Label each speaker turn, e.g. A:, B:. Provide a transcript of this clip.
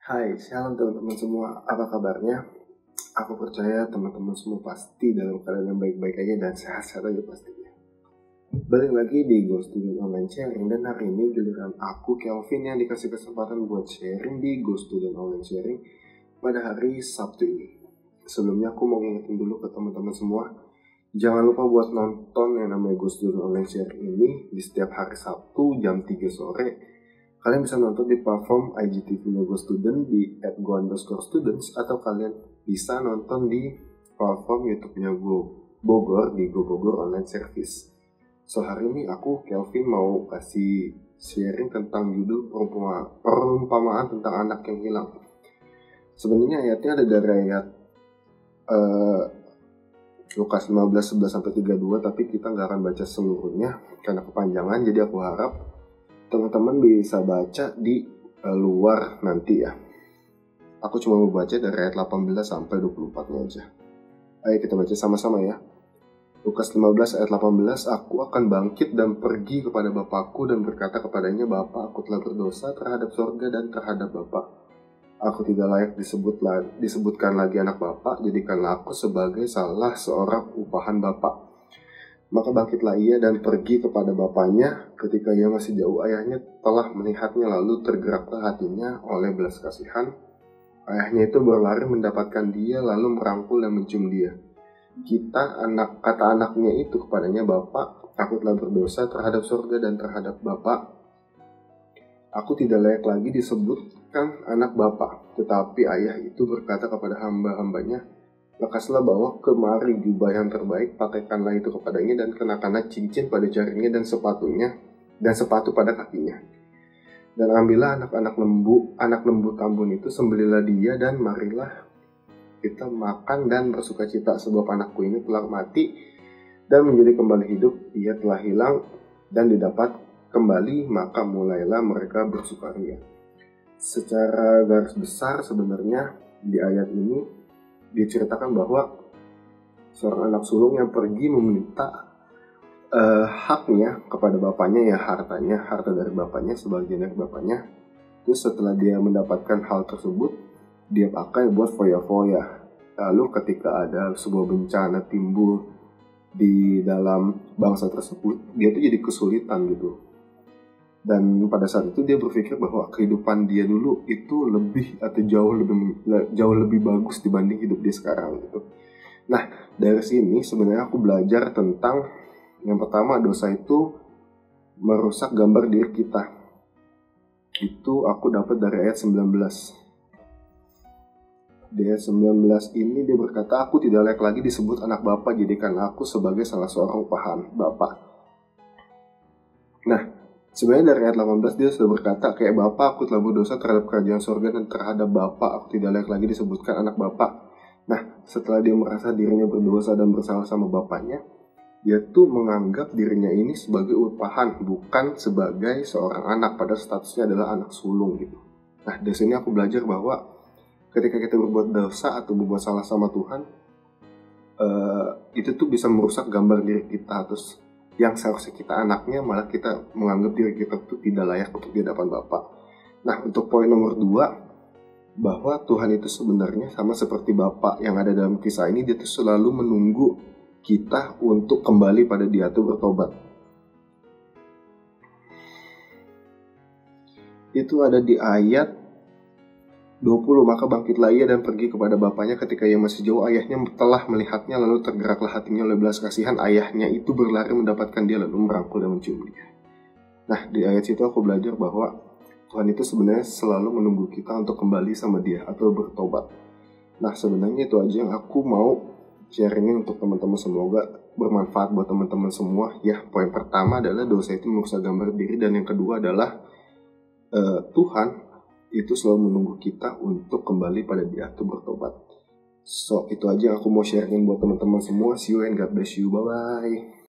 A: Hai, shalom teman-teman semua. Apa kabarnya? Aku percaya teman-teman semua pasti dalam keadaan yang baik-baik aja dan sehat-sehat aja pastinya. Balik lagi di Go Student Online Sharing, dan hari ini giliran aku, Kelvin, yang dikasih kesempatan buat sharing di Go Student Online Sharing pada hari Sabtu ini. Sebelumnya aku mau ngingetin dulu ke teman-teman semua, jangan lupa buat nonton yang namanya Go Student Online Sharing ini di setiap hari Sabtu jam 3 sore. Kalian bisa nonton di platform IGTV-nya Go Student di @go_students, atau kalian bisa nonton di platform YouTube-nya Go Bogor di Go Bogor Online Service. So hari ini aku, Kelvin, mau kasih sharing tentang judul perumpamaan tentang anak yang hilang. Sebenarnya ayatnya ada dari ayat Lukas 15:11-32, tapi kita nggak akan baca seluruhnya karena kepanjangan, jadi aku harap teman-teman bisa baca di luar nanti ya. Aku cuma mau baca dari ayat 18-24-nya aja. Ayo kita baca sama-sama ya. Lukas 15 ayat 18, "Aku akan bangkit dan pergi kepada Bapakku dan berkata kepadanya, Bapa, aku telah berdosa terhadap sorga dan terhadap Bapa. Aku tidak layak disebutkan lagi anak Bapa, jadikanlah aku sebagai salah seorang upahan Bapa. Maka bangkitlah ia dan pergi kepada bapaknya. Ketika ia masih jauh, ayahnya telah melihatnya, lalu tergeraklah hatinya oleh belas kasihan. Ayahnya itu berlari mendapatkan dia, lalu merangkul dan mencium dia. Kata anaknya itu kepadanya, Bapak, aku telah berdosa terhadap surga dan terhadap Bapak. Aku tidak layak lagi disebutkan anak Bapak. Tetapi ayah itu berkata kepada hamba-hambanya, lekaslah bawa kemari jubah yang terbaik, pakaikanlah itu kepadanya, dan kenakanlah cincin pada jarinya dan sepatu pada kakinya. Dan ambillah anak lembu tambun itu, sembelilah dia, dan marilah kita makan dan bersukacita, sebab anakku ini telah mati dan menjadi kembali hidup. Ia telah hilang dan didapat kembali, maka mulailah mereka bersukaria." Secara garis besar sebenarnya di ayat ini diceritakan bahwa seorang anak sulung yang pergi meminta haknya kepada bapaknya, ya harta dari bapaknya, sebagian dari bapaknya. Terus setelah dia mendapatkan hal tersebut, dia pakai buat foya-foya. Lalu ketika ada sebuah bencana timbul di dalam bangsa tersebut, dia tuh jadi kesulitan gitu. Dan pada saat itu dia berpikir bahwa kehidupan dia dulu itu jauh lebih bagus dibanding hidup dia sekarang gitu. Nah, dari sini sebenarnya aku belajar tentang yang pertama, dosa itu merusak gambar diri kita. Itu aku dapat dari ayat 19. Di ayat 19 ini dia berkata, "Aku tidak layak lagi disebut anak Bapa, jadikanlah aku sebagai salah seorang upahan Bapa." Nah, sebenarnya dari ayat 18 dia sudah berkata kayak, "Bapa, aku telah berdosa terhadap kerajaan surga dan terhadap Bapa, aku tidak layak lagi disebutkan anak Bapa." Nah, setelah dia merasa dirinya berdosa dan bersalah sama bapaknya, dia tuh menganggap dirinya ini sebagai upahan, bukan sebagai seorang anak, padahal statusnya adalah anak sulung gitu. Nah, dari sini aku belajar bahwa ketika kita berbuat dosa atau berbuat salah sama Tuhan, itu tuh bisa merusak gambar diri kita. Terus yang seharusnya kita anaknya, malah kita menganggap diri kita tuh tidak layak untuk di hadapan Bapa. Nah, untuk poin nomor 2, bahwa Tuhan itu sebenarnya sama seperti Bapa yang ada dalam kisah ini, dia tuh selalu menunggu kita untuk kembali pada dia tuh bertobat. Itu ada di ayat 20, "Maka bangkitlah ia dan pergi kepada bapaknya. Ketika ia masih jauh, ayahnya telah melihatnya, lalu tergeraklah hatinya oleh belas kasihan. Ayahnya itu berlari mendapatkan dia, lalu merangkul dan mencium dia." Nah, di ayat situ aku belajar bahwa Tuhan itu sebenarnya selalu menunggu kita untuk kembali sama dia atau bertobat. Nah, sebenarnya itu aja yang aku mau sharingin untuk teman-teman, semoga bermanfaat buat teman-teman semua ya. Poin pertama adalah dosa itu merusak gambar diri, dan yang kedua adalah Tuhan itu selalu menunggu kita untuk kembali pada dia atau bertobat. So, itu aja yang aku mau sharingin buat teman-teman semua. See you and God bless you. Bye-bye.